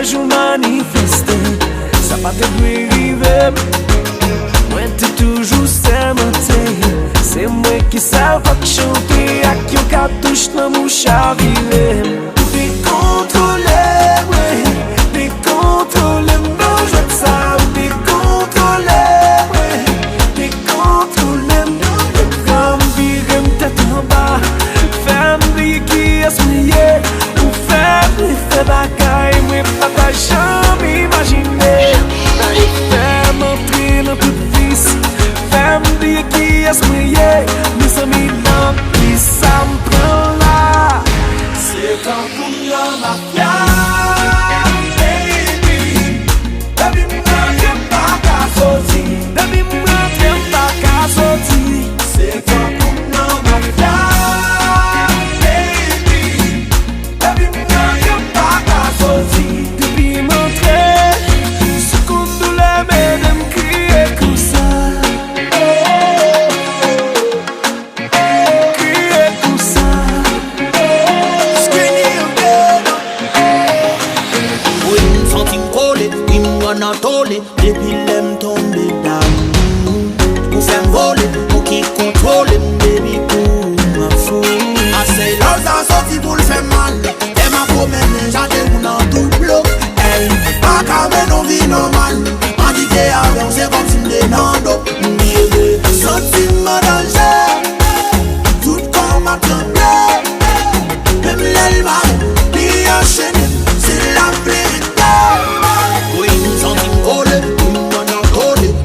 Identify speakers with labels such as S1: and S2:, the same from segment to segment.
S1: Jou manifeste, sa pa te dwe rive. Mwen te toujou semente, se mwen ki sa fak chante ak yon katouche nan mou chavire. Te kontrole, te kontrole mnou jwet sa. Te kontrole, te kontrole mnou jwet ram vire mtet an ba. Fem liye ki esmeye, ou fem li fe bagay mwen pata jam imagine. Fem entre nan tout vis, fem liye ki esmeye, mis ami nan plis sa mpran la. Se kan pou myan mafya, baby. Debi mwen kem pa ka soti, debi mwen kem pa ka soti. Se kan pou myan mafya,
S2: depuis l'aime tomber d'amour. Pour faire voler, pour qui contrôle, baby, pour ma fou. Assez là, ça sorti pour le faire mal. Et ma promène, j'attends mon en tout bloc. Hey, pas qu'à mener nos vies normales. On dit que avant, c'est comme si m'dé dans l'eau. M'dé, sentiment danger. Tout comme à trembler. Même l'elma, m'y enchaîner. C'est la vérité. Oui, sentiment volé.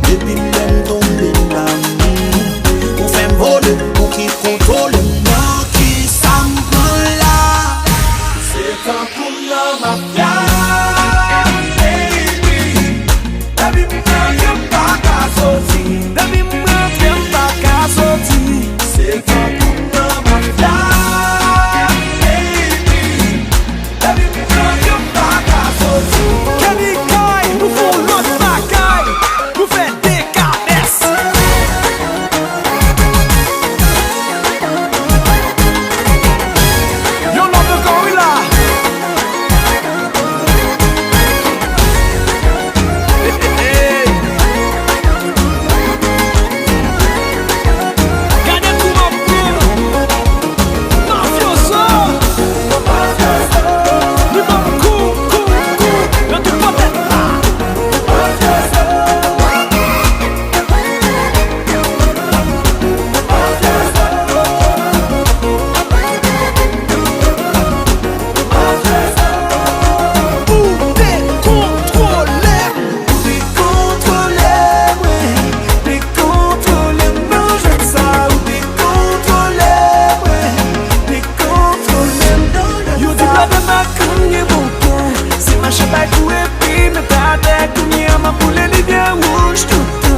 S2: Depuis l'aime tomber d'amour. Pour faire voler, pour qui contrôle, moi qui ça me prend là.
S1: C'est quand pour la mafia, baby. Debi mwen kem pa ka soti, debi mwen kem pa ka soti. C'est quand pour la mafia, baby. Debi mwen kem pa ka soti. Kenny Kai, nou fon lot bagay, nou fè de kabes. Yo love the gorilla. Gade kou ma pou, mafioso. Ni mam kou, yo tou potet la. Ou te kontrole, te kontrole, te kontrole mnou jwet sa. Ou te kontrole, te kontrole mnou jwet sa. Yo di blade ma kounye bonken, se ma chabay kou epi me tade. Kounye ama poule li bien wouj tout.